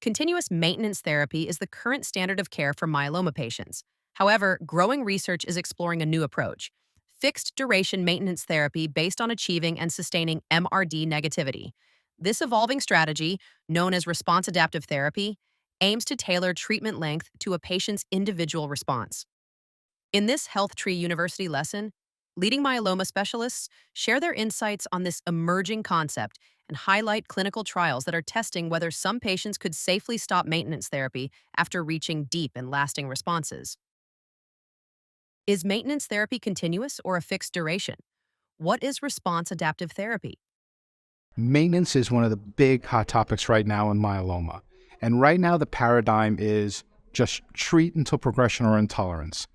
Continuous maintenance therapy is the current standard of care for myeloma patients. However, growing research is exploring a new approach: fixed duration maintenance therapy based on achieving and sustaining MRD negativity. This evolving strategy, known as response adaptive therapy, aims to tailor treatment length to a patient's individual response. In this HealthTree University lesson, leading myeloma specialists share their insights on this emerging concept and highlight clinical trials that are testing whether some patients could safely stop maintenance therapy after reaching deep and lasting responses. Is maintenance therapy continuous or a fixed duration? What is response adaptive therapy? Maintenance is one of the big hot topics right now in myeloma. And right now the paradigm is just treat until progression or intolerance.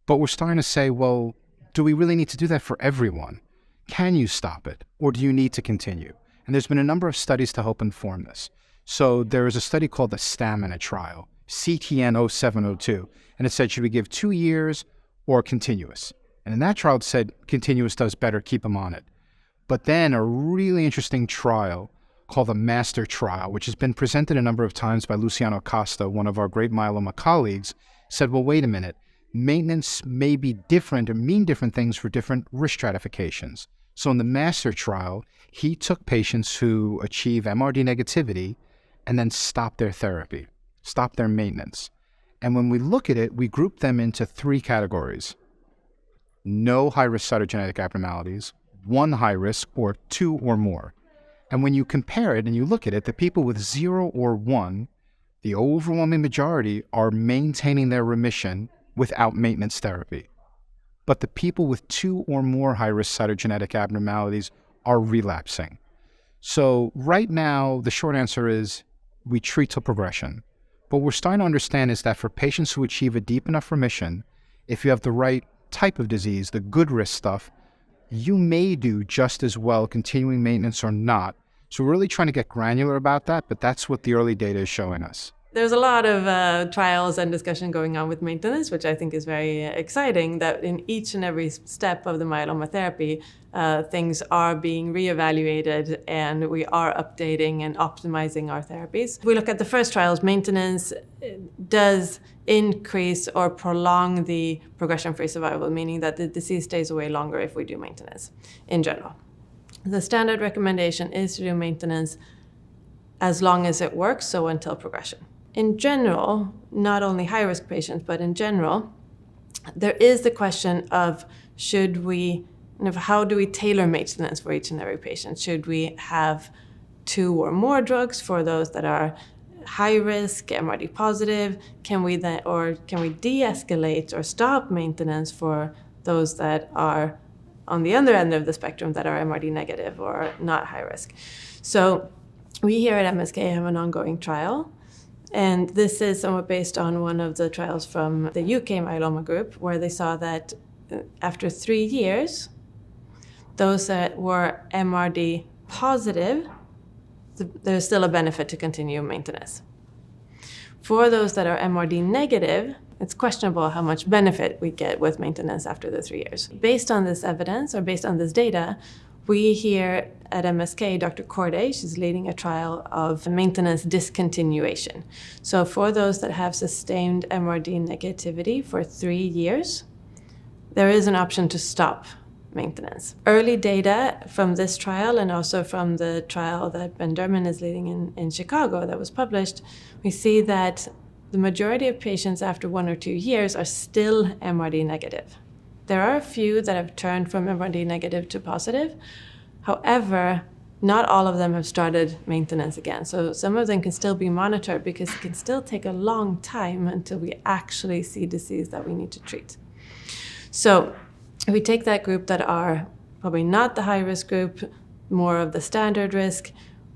But we're starting to say, well, do we really need to do that for everyone? Can you stop it, or do you need to continue? And there's been a number of studies to help inform this. So there is a study called the Stamina trial, CTN 0702, and it said, should we give 2 years or continuous? And in that trial it said continuous does better, keep them on it. But then a really interesting trial called the Master trial, which has been presented a number of times by Luciano Costa, one of our great myeloma colleagues, said, well, wait a minute. Maintenance may be different or mean different things for different risk stratifications. So in the Master trial, he took patients who achieve MRD negativity and then stopped their therapy, stopped their maintenance. And when we look at it, we group them into 3 categories: no high-risk cytogenetic abnormalities, 1 high risk, or 2 or more. And when you compare it and you look at it, the people with 0 or 1, the overwhelming majority are maintaining their remission without maintenance therapy. But the people with 2 or more high-risk cytogenetic abnormalities are relapsing. So right now, the short answer is we treat till progression. What we're starting to understand is that for patients who achieve a deep enough remission, if you have the right type of disease, the good risk stuff, you may do just as well continuing maintenance or not. So we're really trying to get granular about that, but that's what the early data is showing us. There's a lot of trials and discussion going on with maintenance, which I think is very exciting, that in each and every step of the myeloma therapy, things are being reevaluated and we are updating and optimizing our therapies. If we look at the first trials, maintenance does increase or prolong the progression-free survival, meaning that the disease stays away longer if we do maintenance in general. The standard recommendation is to do maintenance as long as it works, so until progression. In general, not only high-risk patients, but in general, there is the question of how do we tailor maintenance for each and every patient? Should we have 2 or more drugs for those that are high risk, MRD positive? Can we de-escalate or stop maintenance for those that are on the other end of the spectrum, that are MRD negative or not high risk? So we here at MSK have an ongoing trial. And this is somewhat based on one of the trials from the UK myeloma group, where they saw that after 3 years, those that were MRD positive, there's still a benefit to continue maintenance. For those that are MRD negative, it's questionable how much benefit we get with maintenance after the 3 years. Based on this evidence, or based on this data, we here at MSK, Dr. Corday, she's leading a trial of maintenance discontinuation. So for those that have sustained MRD negativity for 3 years, there is an option to stop maintenance. Early data from this trial and also from the trial that Ben Derman is leading in Chicago that was published, we see that the majority of patients after 1 or 2 years are still MRD negative. There are a few that have turned from MRD negative to positive. However, not all of them have started maintenance again. So some of them can still be monitored because it can still take a long time until we actually see disease that we need to treat. So if we take that group that are probably not the high-risk group, more of the standard risk,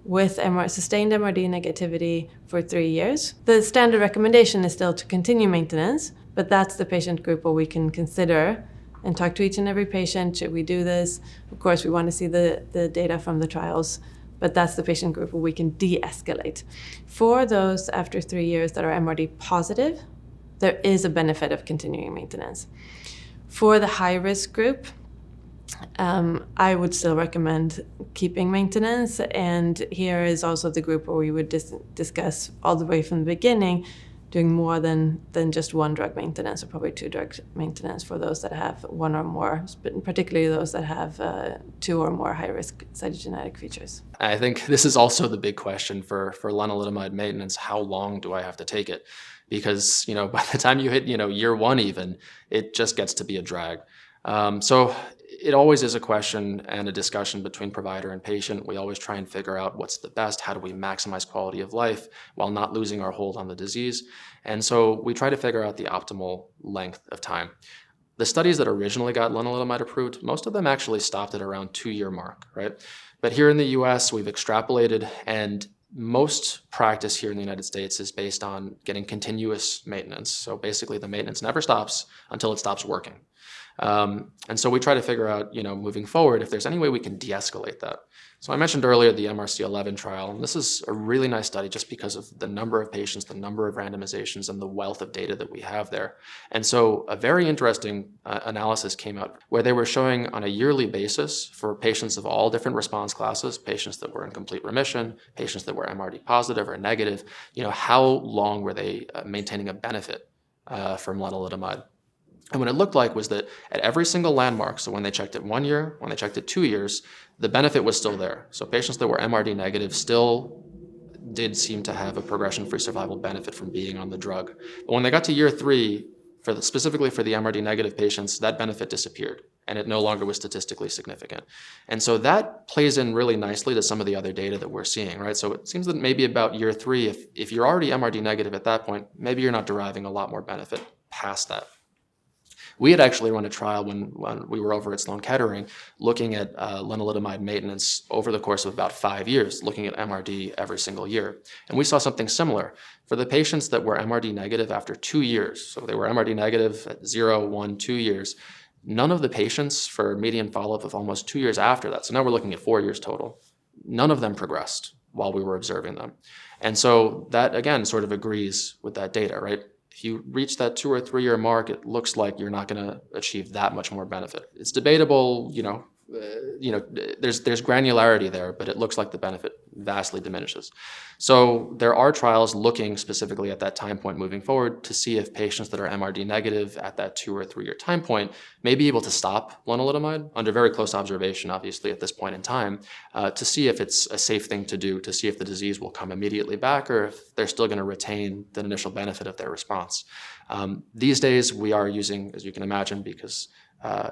with sustained MRD negativity for 3 years, the standard recommendation is still to continue maintenance, but that's the patient group where we can consider and talk to each and every patient. Should we do this? Of course, we want to see the data from the trials, but that's the patient group where we can de-escalate. For those after 3 years that are MRD positive, there is a benefit of continuing maintenance. For the high-risk group, I would still recommend keeping maintenance. And here is also the group where we would discuss all the way from the beginning, doing more than just one drug maintenance, or probably 2 drug maintenance for those that have 1 or more, but particularly those that have 2 or more high-risk cytogenetic features. I think this is also the big question for lenalidomide maintenance. How long do I have to take it? Because, by the time you hit, year 1 even, it just gets to be a drag. So it always is a question and a discussion between provider and patient. We always try and figure out what's the best, how do we maximize quality of life while not losing our hold on the disease. And so we try to figure out the optimal length of time. The studies that originally got lenalidomide approved, most of them actually stopped at around 2-year mark, right? But here in the US, we've extrapolated, and most practice here in the United States is based on getting continuous maintenance. So basically the maintenance never stops until it stops working. And so we try to figure out, moving forward, if there's any way we can de-escalate that. So I mentioned earlier the MRC11 trial, and this is a really nice study just because of the number of patients, the number of randomizations, and the wealth of data that we have there. And so a very interesting analysis came out where they were showing on a yearly basis for patients of all different response classes, patients that were in complete remission, patients that were MRD positive or negative, how long were they maintaining a benefit from lenalidomide. And what it looked like was that at every single landmark, so when they checked it 1 year, when they checked it 2 years, the benefit was still there. So patients that were MRD negative still did seem to have a progression-free survival benefit from being on the drug. But when they got to year 3, specifically for the MRD negative patients, that benefit disappeared, and it no longer was statistically significant. And so that plays in really nicely to some of the other data that we're seeing, right? So it seems that maybe about year 3, if you're already MRD negative at that point, maybe you're not deriving a lot more benefit past that. We had actually run a trial when we were over at Sloan Kettering looking at lenalidomide maintenance over the course of about 5 years, looking at MRD every single year. And we saw something similar. For the patients that were MRD negative after 2 years, so they were MRD negative at 0, 1, 2 years, none of the patients for median follow-up of almost 2 years after that, so now we're looking at 4 years total, none of them progressed while we were observing them. And so that, again, sort of agrees with that data, right? If you reach that 2 or 3 year mark, it looks like you're not going to achieve that much more benefit. It's debatable, there's granularity there, but it looks like the benefit vastly diminishes. So there are trials looking specifically at that time point moving forward to see if patients that are MRD negative at that 2 or 3 year time point may be able to stop lenalidomide under very close observation, obviously at this point in time, to see if it's a safe thing to do, to see if the disease will come immediately back or if they're still going to retain the initial benefit of their response. These days we are using, as you can imagine, because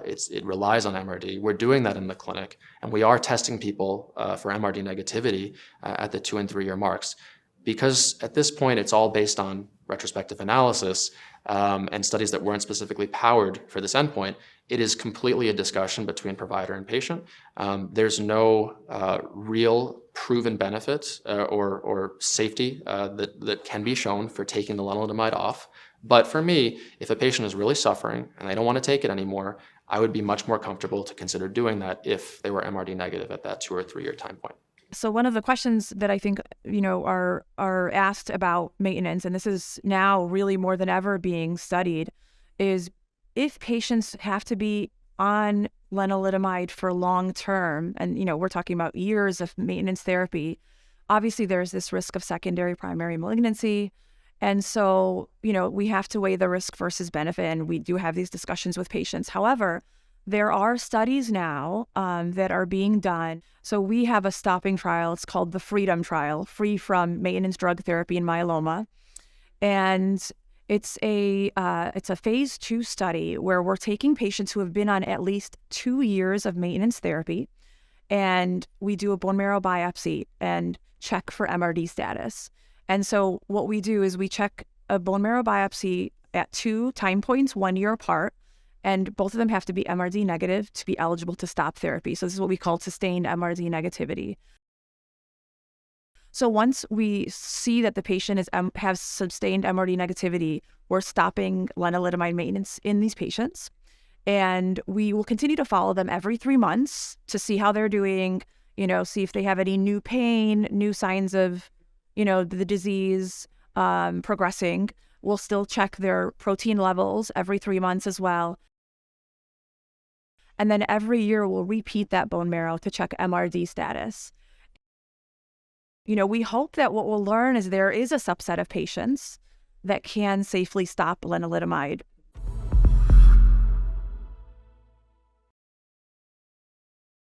it relies on MRD. We're doing that in the clinic, and we are testing people for MRD negativity at the 2 and 3 year marks. Because at this point, it's all based on retrospective analysis and studies that weren't specifically powered for this endpoint, it is completely a discussion between provider and patient. There's no real proven benefit or safety that can be shown for taking the lenalidomide off. But for me, if a patient is really suffering and they don't want to take it anymore, I would be much more comfortable to consider doing that if they were MRD negative at that 2 or 3 year time point. So one of the questions that I think, are asked about maintenance, and this is now really more than ever being studied, is if patients have to be on lenalidomide for long term, and, we're talking about years of maintenance therapy, obviously there's this risk of secondary primary malignancy. And so, we have to weigh the risk versus benefit, and we do have these discussions with patients. However, there are studies now that are being done. So we have a stopping trial. It's called the FREEDMM trial, Free from Maintenance Drug Therapy in Myeloma. And it's a phase 2 study where we're taking patients who have been on at least 2 years of maintenance therapy, and we do a bone marrow biopsy and check for MRD status. And so what we do is we check a bone marrow biopsy at 2 time points, 1 year apart, and both of them have to be MRD negative to be eligible to stop therapy. So this is what we call sustained MRD negativity. So once we see that the patient has sustained MRD negativity, we're stopping lenalidomide maintenance in these patients. And we will continue to follow them every 3 months to see how they're doing, see if they have any new pain, new signs of the disease progressing. We'll still check their protein levels every 3 months as well. And then every year we'll repeat that bone marrow to check MRD status. We hope that what we'll learn is there is a subset of patients that can safely stop lenalidomide